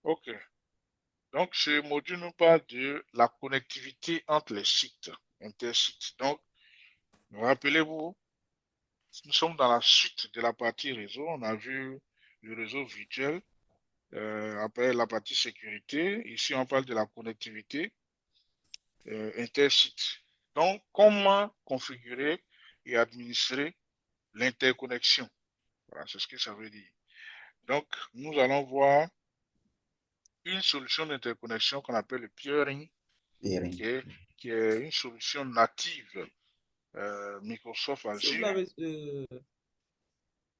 OK. Donc, ce module nous parle de la connectivité entre les sites, intersites. Donc, rappelez-vous, nous sommes dans la suite de la partie réseau. On a vu le réseau virtuel, après la partie sécurité. Ici, on parle de la connectivité intersite. Donc, comment configurer et administrer l'interconnexion? Voilà, c'est ce que ça veut dire. Donc, nous allons voir une solution d'interconnexion qu'on appelle le peering, Périm. qui est, qui est une solution native Microsoft Si vous Azure. avez,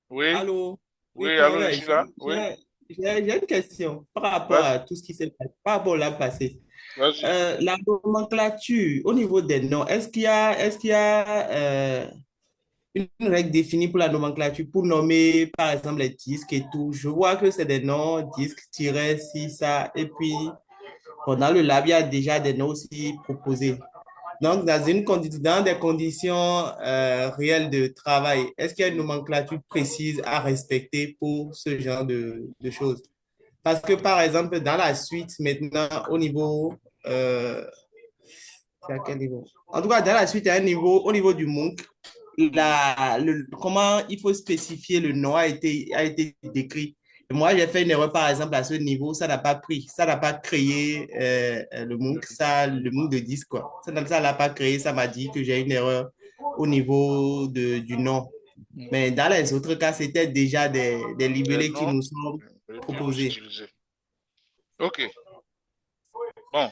Oui, allô? Oui, oui, allô, je Corneille, suis là. Oui, j'ai une question par rapport vas-y, à tout ce qui s'est passé, par rapport au l'an passé. vas-y. La nomenclature, au niveau des noms, est-ce qu'il y a une règle définie pour la nomenclature, pour nommer, par exemple, les disques et tout? Je vois que c'est des noms, disques, ça, et puis, dans le lab, il y a déjà des noms aussi proposés. Donc, dans des conditions réelles de travail, est-ce qu'il y a une nomenclature précise à respecter pour ce genre de choses? Parce que, par exemple, dans la suite, maintenant, au niveau, euh, c'est à quel niveau? En tout cas, dans la suite, à un niveau, au niveau du MOOC, Mhm. comment il faut spécifier le nom a été décrit. Et moi, j'ai fait une erreur, par exemple, à ce niveau, ça n'a pas pris, ça n'a pas créé le MOOC, le MOOC de 10 quoi. Ça l'a pas créé, ça m'a dit que j'ai une erreur au niveau du nom. Mhm. Mais dans les autres cas, c'était déjà des Les libellés qui noms nous sont les plus proposés. utilisés. OK. Bon,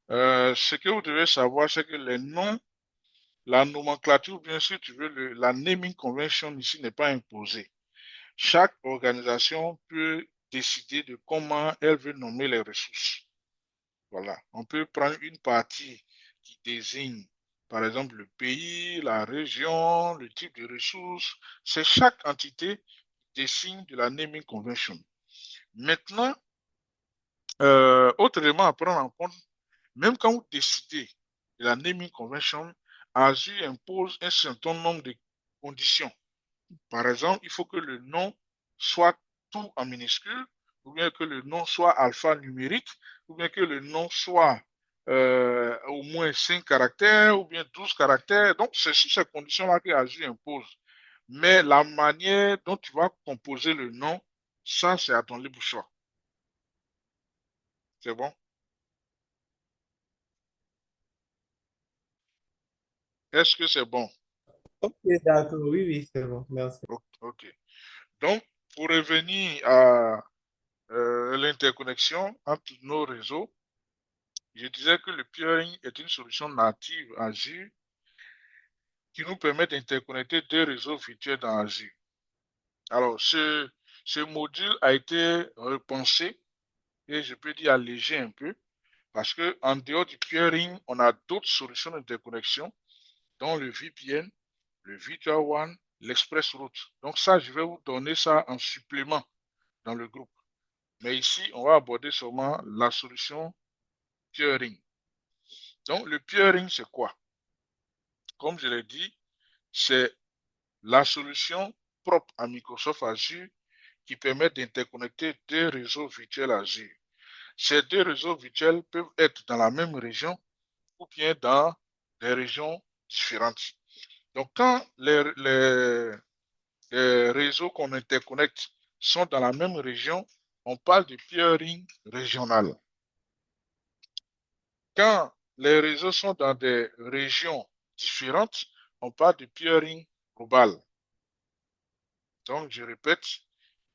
ce que vous devez savoir, c'est que les noms, la nomenclature, bien sûr, tu veux, la naming convention ici n'est pas imposée. Chaque organisation peut décider de comment elle veut nommer les ressources. Voilà. On peut prendre une partie qui désigne, par exemple, le pays, la région, le type de ressources. C'est chaque entité qui désigne de la naming convention. Maintenant, autre élément à prendre en compte, même quand vous décidez de la naming convention, Azure impose un certain nombre de conditions. Par exemple, il faut que le nom soit tout en minuscule, ou bien que le nom soit alphanumérique, ou bien que le nom soit au moins 5 caractères, ou bien 12 caractères. Donc, c'est sur ces conditions-là que Azure impose. Mais la manière dont tu vas composer le nom, ça, c'est à ton libre choix. C'est bon? Est-ce que c'est bon? Ok, d'accord, oui, oui, c'est bon, merci. OK. Donc, pour revenir à l'interconnexion entre nos réseaux, je disais que le peering est une solution native Azure qui nous permet d'interconnecter deux réseaux virtuels dans Azure. Alors, ce module a été repensé et je peux dire allégé un peu parce que en dehors du peering, on a d'autres solutions d'interconnexion, dont le VPN, le Virtual One, l'Express Route. Donc ça, je vais vous donner ça en supplément dans le groupe. Mais ici, on va aborder seulement la solution peering. Donc, le peering, c'est quoi? Comme je l'ai dit, c'est la solution propre à Microsoft Azure qui permet d'interconnecter deux réseaux virtuels Azure. Ces deux réseaux virtuels peuvent être dans la même région ou bien dans des régions différentes. Donc, quand les réseaux qu'on interconnecte sont dans la même région, on parle de peering régional. Quand les réseaux sont dans des régions différentes, on parle de peering global. Donc, je répète,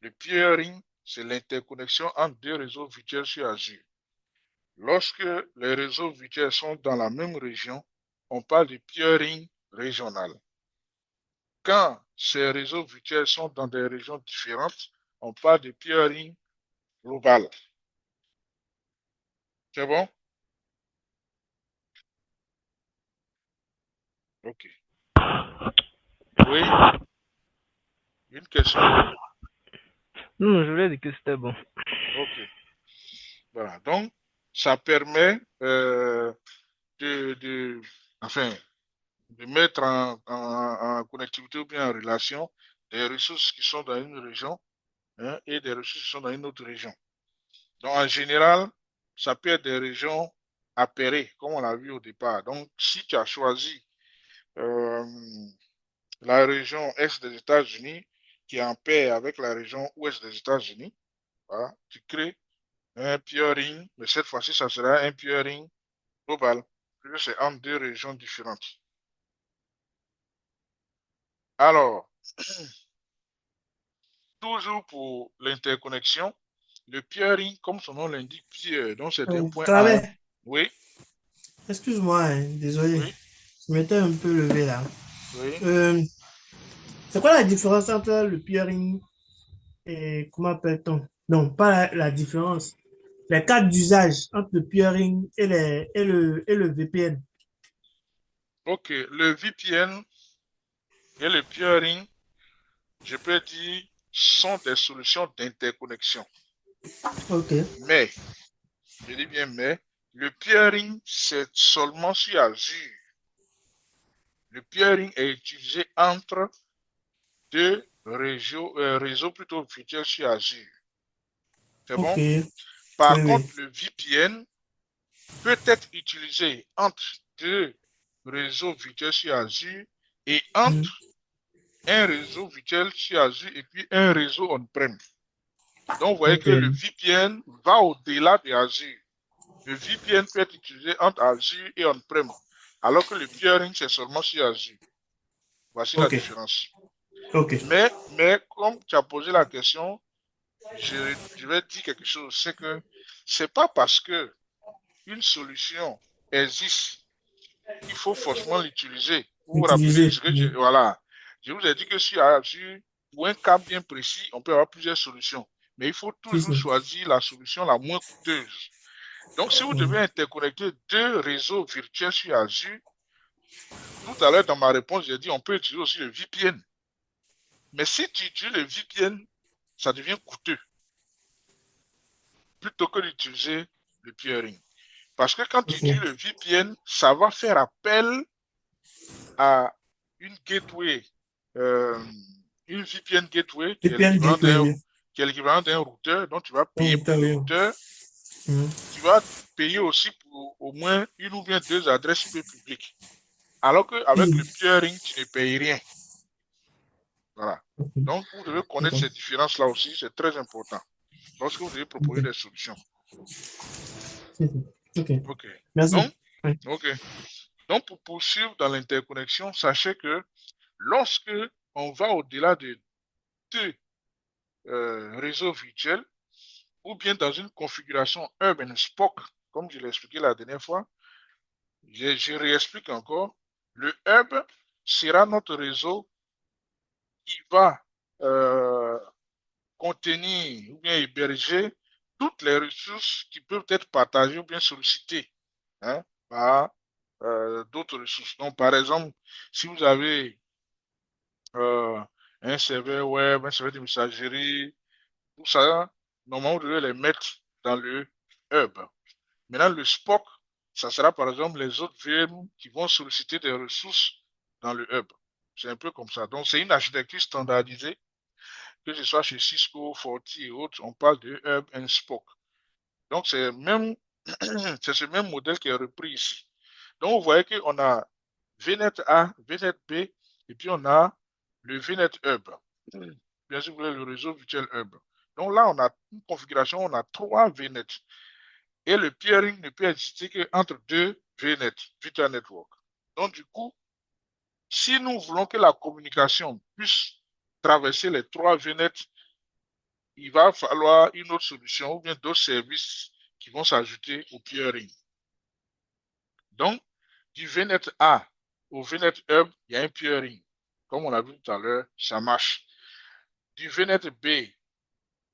le peering, c'est l'interconnexion entre deux réseaux virtuels sur Azure. Lorsque les réseaux virtuels sont dans la même région, on parle de peering régional. Quand ces réseaux virtuels sont dans des régions différentes, on parle de peering global. C'est bon? OK. Oui, une question? Non, je voulais dire que c'était bon. OK. Voilà. Donc, ça permet enfin, de mettre en connectivité ou bien en relation des ressources qui sont dans une région, hein, et des ressources qui sont dans une autre région. Donc, en général, ça peut être des régions appairées, comme on l'a vu au départ. Donc, si tu as choisi euh, la région est des États-Unis, qui est en paix avec la région ouest des États-Unis, voilà, tu crées un peering, mais cette fois-ci, ça sera un peering global, puisque c'est entre deux régions différentes. Alors, toujours pour l'interconnexion, le peering, comme son nom l'indique, peer, donc c'est un point A. Travers, Oui, excuse-moi, hein, désolé. oui, Je m'étais un peu levé là. oui. Euh, c'est quoi la différence entre le peering et comment appelle-t-on? Non, pas la différence. Les cas d'usage entre le peering et le VPN. Ok, le VPN et le peering, je peux dire, sont des solutions d'interconnexion. Ok, Mais, je dis bien mais, le peering, c'est seulement sur Azure. Le peering est utilisé entre deux réseaux plutôt virtuels sur Azure. C'est ok, bon? oui, Par oui. contre, le VPN peut être utilisé entre deux réseaux virtuels sur Azure et Hmm, entre un réseau virtuel sur Azure et puis un réseau on-prem. Donc, vous voyez ok, que le VPN va au-delà de Azure. Le VPN peut être utilisé entre Azure et on-prem, alors que le peering, c'est seulement sur Azure. Voici la ok, différence. ok. Mais comme tu as posé la question, je vais dire quelque chose, c'est que c'est pas parce que une solution existe qu'il faut forcément l'utiliser. Vous vous rappelez Utiliser. ce que voilà. Je vous ai dit que sur Azure, pour un cas bien précis, on peut avoir plusieurs solutions. Mais il faut Si, toujours si. choisir la solution la moins coûteuse. Donc, si vous devez Hmm, interconnecter deux réseaux virtuels sur Azure, tout à l'heure dans ma réponse, j'ai dit on peut utiliser aussi le VPN. Mais si tu utilises le VPN, ça devient coûteux plutôt que d'utiliser le peering. Parce que quand tu utilises le ok. VPN, ça va faire appel à une gateway, euh, une VPN gateway VPN gateway, oui. qui est l'équivalent d'un routeur, donc tu vas Un payer pour routeur, le oui. routeur. Hmm, Tu vas payer aussi pour au moins une ou bien deux adresses IP publiques. Alors qu'avec si. le peering, tu ne payes rien. Voilà. Ok, Donc, vous devez connaître d'accord. ces différences-là aussi, c'est très important lorsque vous devez proposer des Ok, solutions. si, si. Ok, OK. merci. Donc, Oui. OK. Donc, pour poursuivre dans l'interconnexion, sachez que lorsque on va au-delà de deux réseaux virtuels, ou bien dans une configuration hub and spoke, comme je l'ai expliqué la dernière fois, je réexplique encore, le hub sera notre réseau qui va euh, contenir ou bien héberger toutes les ressources qui peuvent être partagées ou bien sollicitées, hein, par d'autres ressources. Donc, par exemple, si vous avez euh, un serveur web, un serveur de messagerie, tout ça, normalement, vous devez les mettre dans le hub. Maintenant, le SPOC, ça sera par exemple les autres VM qui vont solliciter des ressources dans le hub. C'est un peu comme ça. Donc, c'est une architecture standardisée, que ce soit chez Cisco, Forti et autres, on parle de hub and spoke. Donc, c'est même, c'est ce même modèle qui est repris ici. Donc, vous voyez qu'on a VNet A, VNet B, et puis on a le VNet Hub. Bien sûr, vous voulez le réseau virtuel Hub. Donc là, on a une configuration, on a trois VNet. Et le peering ne peut exister qu'entre deux VNet, Virtual Network. Donc, du coup, si nous voulons que la communication puisse traverser les trois VNet, il va falloir une autre solution ou bien d'autres services qui vont s'ajouter au peering. Donc, du VNet A au VNet Hub, il y a un peering. Comme on l'a vu tout à l'heure, ça marche. Du VNet B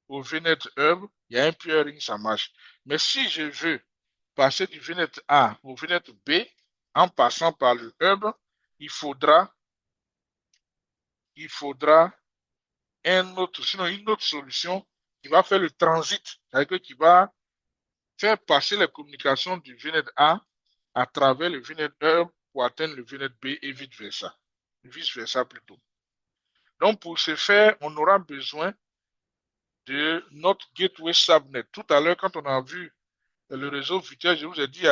au VNet Hub, il y a un peering, ça marche. Mais si je veux passer du VNet A au VNet B, en passant par le hub, il faudra, il faudra sinon une autre solution qui va faire le transit, c'est-à-dire qui va faire passer les communications du VNet A à travers le VNet hub pour atteindre le VNet B et vice-versa. Vice-versa plutôt. Donc, pour ce faire, on aura besoin de notre gateway subnet. Tout à l'heure, quand on a vu le réseau virtuel, je vous ai dit, il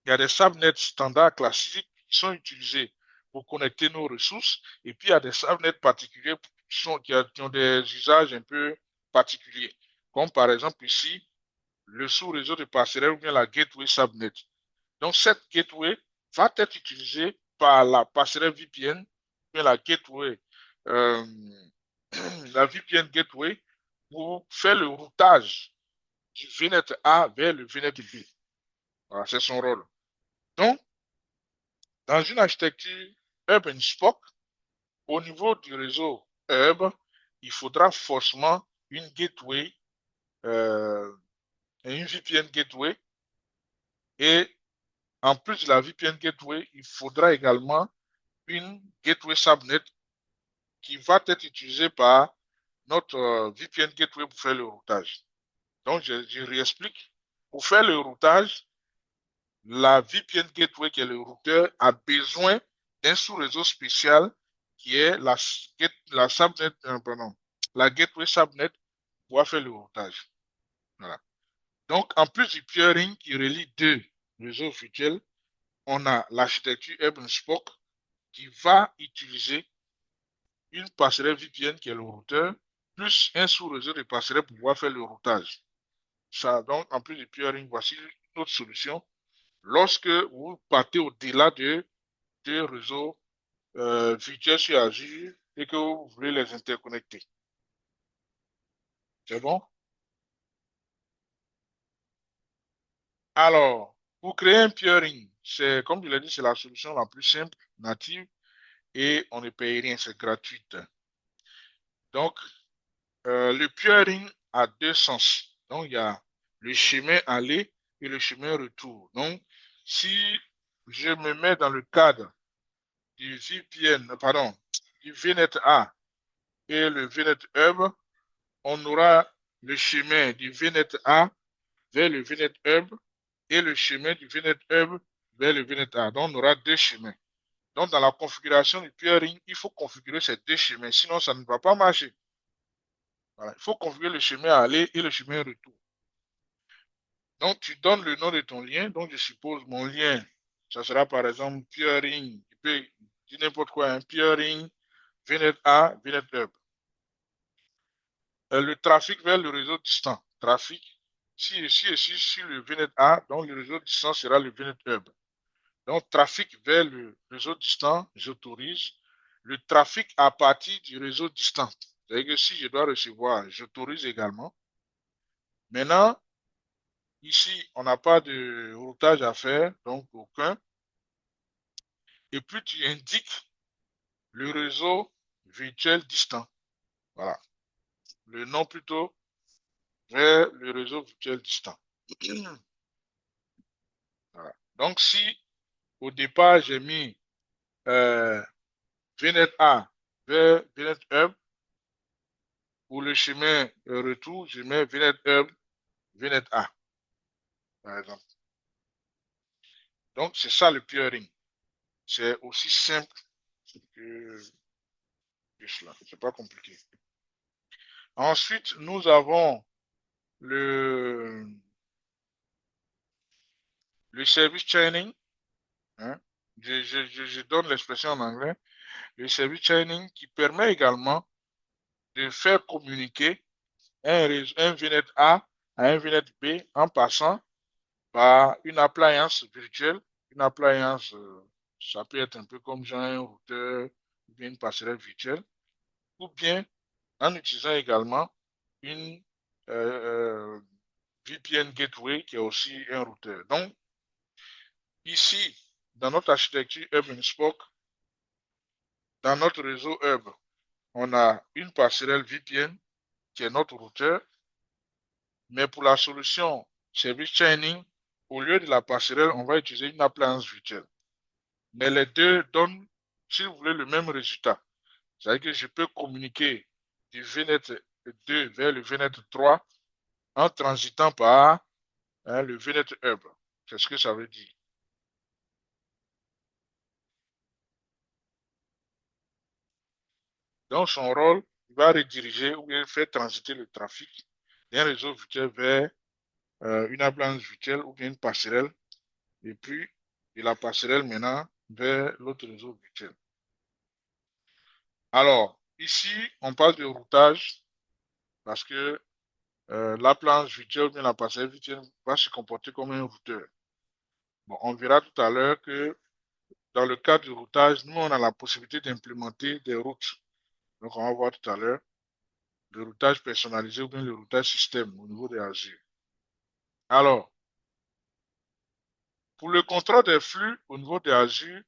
y a des subnets standards classiques qui sont utilisés pour connecter nos ressources. Et puis, il y a des subnets particuliers qui ont des usages un peu particuliers. Comme par exemple ici, le sous-réseau de passerelle ou bien la gateway subnet. Donc, cette gateway va être utilisée par la passerelle VPN, ou bien la gateway, euh, la VPN gateway pour faire le routage du VNet A vers le VNet B. Voilà, c'est son rôle. Donc, dans une architecture Hub and Spoke, au niveau du réseau Hub, il faudra forcément une gateway, une VPN gateway. Et en plus de la VPN gateway, il faudra également une gateway subnet qui va être utilisée par notre VPN gateway pour faire le routage. Donc, je réexplique. Pour faire le routage, la VPN gateway, qui est le routeur, a besoin d'un sous-réseau spécial qui est la subnet, pardon, la gateway subnet pour pouvoir faire le routage. Voilà. Donc, en plus du peering qui relie deux réseaux virtuels, on a l'architecture Hub and Spoke qui va utiliser une passerelle VPN qui est le routeur, plus un sous-réseau de passerelle pour pouvoir faire le routage. Ça, donc, en plus du peering, voici une autre solution. Lorsque vous partez au-delà de deux réseaux virtuels sur Azure et que vous voulez les interconnecter. C'est bon? Alors, pour créer un peering, c'est, comme je l'ai dit, c'est la solution la plus simple, native, et on ne paye rien, c'est gratuit. Donc, le peering a deux sens. Donc, il y a le chemin aller et le chemin retour. Donc, si je me mets dans le cadre du VPN, pardon, du VNet A et le VNet Hub, on aura le chemin du VNet A vers le VNet Hub et le chemin du VNet Hub vers le VNet A. Donc, on aura deux chemins. Donc, dans la configuration du peering, il faut configurer ces deux chemins, sinon ça ne va pas marcher. Voilà. Il faut configurer le chemin aller et le chemin retour. Donc, tu donnes le nom de ton lien. Donc, je suppose mon lien, ça sera par exemple peering. Tu peux dire n'importe quoi, un peering, VNet A, VNet Hub. Le trafic vers le réseau distant. Trafic, si sur le VNet A, donc le réseau distant sera le VNet Hub. Donc, trafic vers le réseau distant, j'autorise. Le trafic à partir du réseau distant. C'est-à-dire que si je dois recevoir, j'autorise également. Maintenant, ici, on n'a pas de routage à faire, donc aucun. Et puis, tu indiques le réseau virtuel distant. Voilà. Le nom plutôt vers le réseau virtuel distant. Voilà. Donc, si au départ, j'ai mis VNet A vers VNet Hub, pour le chemin retour, je mets VNet Hub, VNet A, par exemple. Donc, c'est ça le peering. C'est aussi simple que, cela. C'est pas compliqué. Ensuite, nous avons le service chaining. Hein. Je donne l'expression en anglais. Le service chaining qui permet également de faire communiquer un VNet A à un VNet B en passant par une appliance virtuelle. Une appliance, ça peut être un peu comme genre un routeur ou bien une passerelle virtuelle, ou bien en utilisant également une VPN gateway qui est aussi un routeur. Donc, ici, dans notre architecture Hub and Spoke, dans notre réseau Hub, on a une passerelle VPN qui est notre routeur, mais pour la solution Service Chaining, au lieu de la passerelle, on va utiliser une appliance virtuelle. Mais les deux donnent, si vous voulez, le même résultat. C'est-à-dire que je peux communiquer du VNet 2 vers le VNet 3 en transitant par le VNet Hub. C'est ce que ça veut dire. Donc, son rôle, il va rediriger ou bien faire transiter le trafic d'un réseau virtuel vers une appliance virtuelle ou bien une passerelle, et puis de la passerelle maintenant vers l'autre réseau virtuel. Alors, ici, on parle de routage parce que l'appliance virtuelle ou bien la passerelle virtuelle va se comporter comme un routeur. Bon, on verra tout à l'heure que dans le cas du routage, nous, on a la possibilité d'implémenter des routes. Donc, on va voir tout à l'heure le routage personnalisé ou bien le routage système au niveau de Azure. Alors, pour le contrôle des flux au niveau de Azure,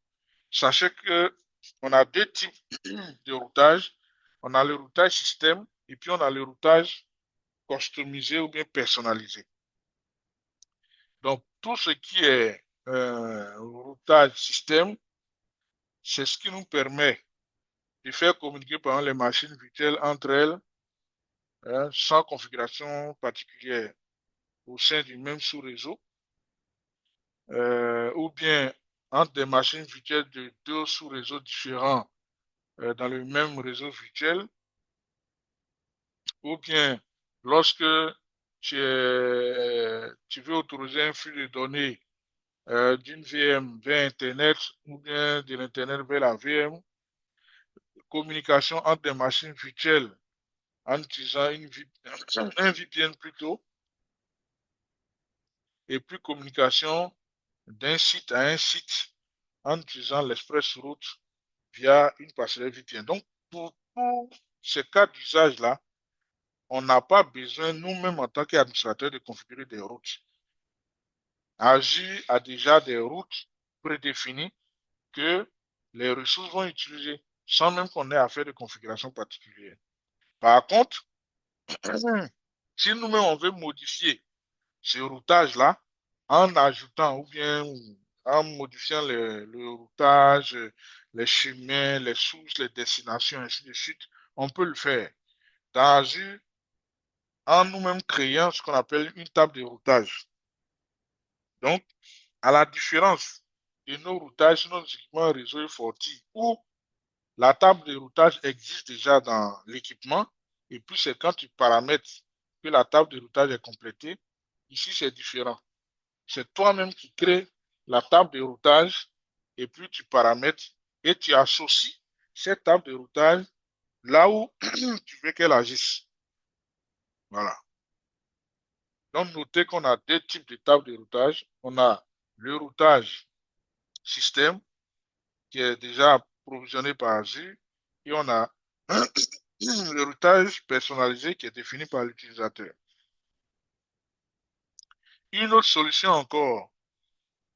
sachez que on a deux types de routage. On a le routage système et puis on a le routage customisé ou bien personnalisé. Donc, tout ce qui est routage système, c'est ce qui nous permet de faire communiquer par exemple, les machines virtuelles entre elles sans configuration particulière au sein du même sous-réseau ou bien entre des machines virtuelles de deux sous-réseaux différents dans le même réseau virtuel ou bien lorsque tu veux autoriser un flux de données d'une VM vers Internet ou bien de l'Internet vers la VM, communication entre des machines virtuelles en utilisant un VPN plutôt, et puis communication d'un site à un site en utilisant l'Express Route via une passerelle VPN. Donc, pour tous ces cas d'usage-là, on n'a pas besoin, nous-mêmes en tant qu'administrateurs, de configurer des routes. Azure a déjà des routes prédéfinies que les ressources vont utiliser sans même qu'on ait à faire de configuration particulière. Par contre, si nous-mêmes on veut modifier ce routage-là en ajoutant ou bien en modifiant le routage, les chemins, les sources, les destinations, ainsi de suite, on peut le faire. Dans Azure, en nous-mêmes créant ce qu'on appelle une table de routage. Donc, à la différence de nos routages sur nos équipements réseau et Forti, où la table de routage existe déjà dans l'équipement, et puis c'est quand tu paramètres que la table de routage est complétée. Ici, c'est différent. C'est toi-même qui crée la table de routage, et puis tu paramètres et tu associes cette table de routage là où tu veux qu'elle agisse. Voilà. Donc, notez qu'on a deux types de tables de routage. On a le routage système qui est déjà provisionné par Azure et on a le routage personnalisé qui est défini par l'utilisateur. Une autre solution encore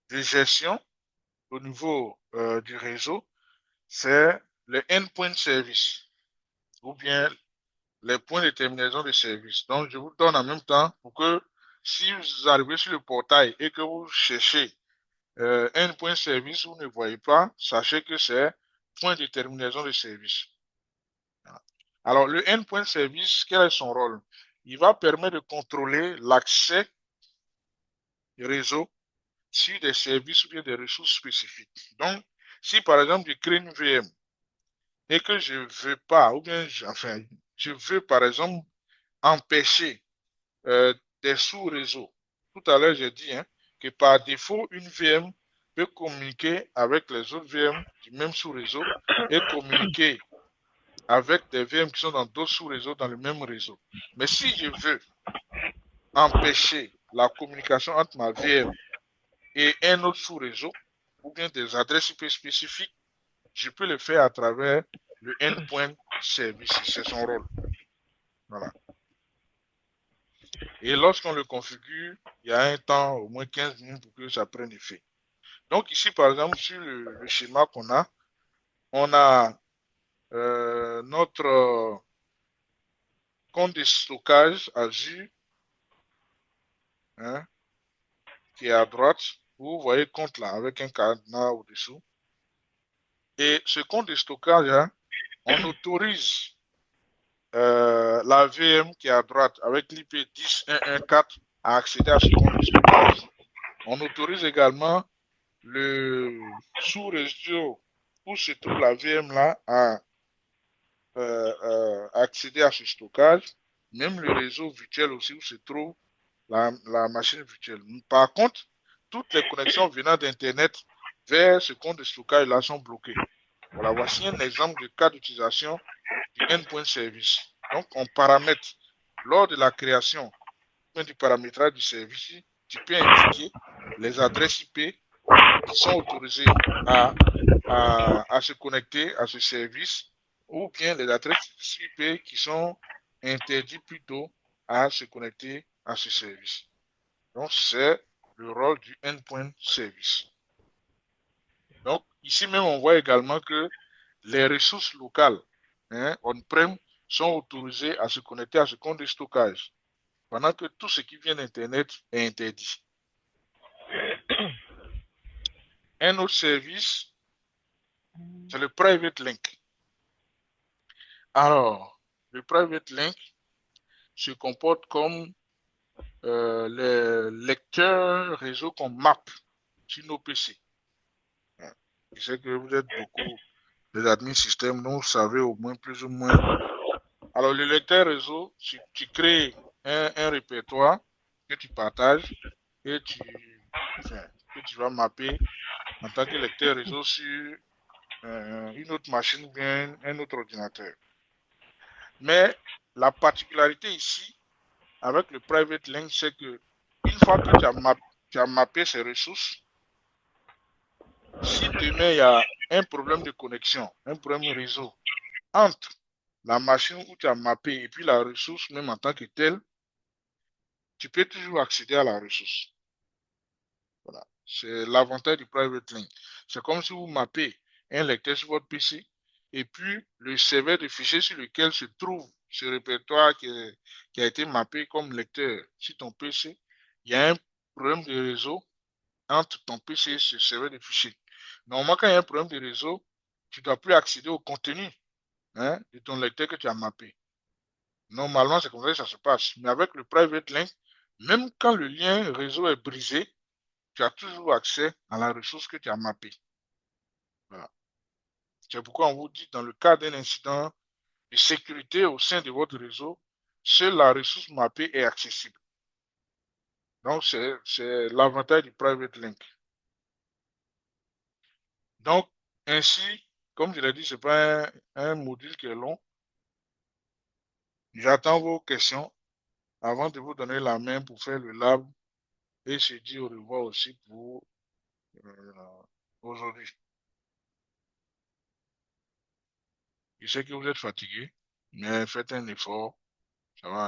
de gestion au niveau du réseau, c'est le endpoint service ou bien les points de terminaison de service. Donc, je vous donne en même temps pour que si vous arrivez sur le portail et que vous cherchez endpoint service, vous ne voyez pas, sachez que c'est point de terminaison de service. Alors, le endpoint service, quel est son rôle? Il va permettre de contrôler l'accès du réseau sur des services ou bien des ressources spécifiques. Donc, si par exemple, je crée une VM et que je ne veux pas, ou bien, enfin, je veux par exemple empêcher des sous-réseaux. Tout à l'heure, j'ai dit que par défaut, une VM peut communiquer avec les autres VM du même sous-réseau et communiquer avec des VM qui sont dans d'autres sous-réseaux dans le même réseau. Mais si je veux empêcher la communication entre ma VM et un autre sous-réseau, ou bien des adresses IP spécifiques, je peux le faire à travers le endpoint service. C'est son rôle. Voilà. Et lorsqu'on le configure, il y a un temps, au moins 15 minutes pour que ça prenne effet. Donc ici, par exemple, sur le schéma qu'on a, on a notre compte de stockage Azure, hein, qui est à droite. Vous voyez le compte là, avec un cadenas au-dessous. Et ce compte de stockage, hein, on autorise la VM qui est à droite avec l'IP 10.1.1.4 à accéder à ce compte de stockage. On autorise également le sous-réseau où se trouve la VM là à accéder à ce stockage, même le réseau virtuel aussi où se trouve la machine virtuelle. Par contre, toutes les connexions venant d'Internet vers ce compte de stockage là sont bloquées. Voilà, voici un exemple de cas d'utilisation du endpoint service. Donc, on paramètre lors de la création du paramétrage du service, tu peux indiquer les adresses IP qui sont autorisées à se connecter à ce service ou bien les adresses IP qui sont interdites plutôt à se connecter à ce service. Donc, c'est le rôle du endpoint service. Donc, ici même, on voit également que les ressources locales, on-prem, sont autorisées à se connecter à ce compte de stockage, pendant que tout ce qui vient d'Internet est interdit. Un autre service, c'est le private link. Alors, le private link se comporte comme les lecteurs réseau qu'on map sur nos PC. Je sais que vous êtes beaucoup des admins système, donc vous savez au moins plus ou moins. Alors, le lecteur réseau, tu crées un répertoire que tu partages et que tu vas mapper en tant que lecteur réseau sur une autre machine ou bien un autre ordinateur. Mais la particularité ici, avec le private link, c'est que une fois que tu as mappé ces ressources, si demain il y a un problème de connexion, un problème réseau entre la machine où tu as mappé et puis la ressource même en tant que telle, tu peux toujours accéder à la ressource. Voilà. C'est l'avantage du private link. C'est comme si vous mappez un lecteur sur votre PC et puis le serveur de fichiers sur lequel se trouve ce répertoire qui a été mappé comme lecteur sur ton PC, il y a un problème de réseau entre ton PC et ce serveur de fichiers. Normalement, quand il y a un problème de réseau, tu ne dois plus accéder au contenu de ton lecteur que tu as mappé. Normalement, c'est comme ça que ça se passe. Mais avec le private link, même quand le lien réseau est brisé, tu as toujours accès à la ressource que tu as mappée. Voilà. C'est pourquoi on vous dit, dans le cas d'un incident de sécurité au sein de votre réseau, seule la ressource mappée est accessible. Donc, c'est l'avantage du private link. Donc, ainsi, comme je l'ai dit, ce n'est pas un module qui est long. J'attends vos questions avant de vous donner la main pour faire le lab et se dire au revoir aussi pour aujourd'hui. Je sais que vous êtes fatigué, mais faites un effort, ça va aller.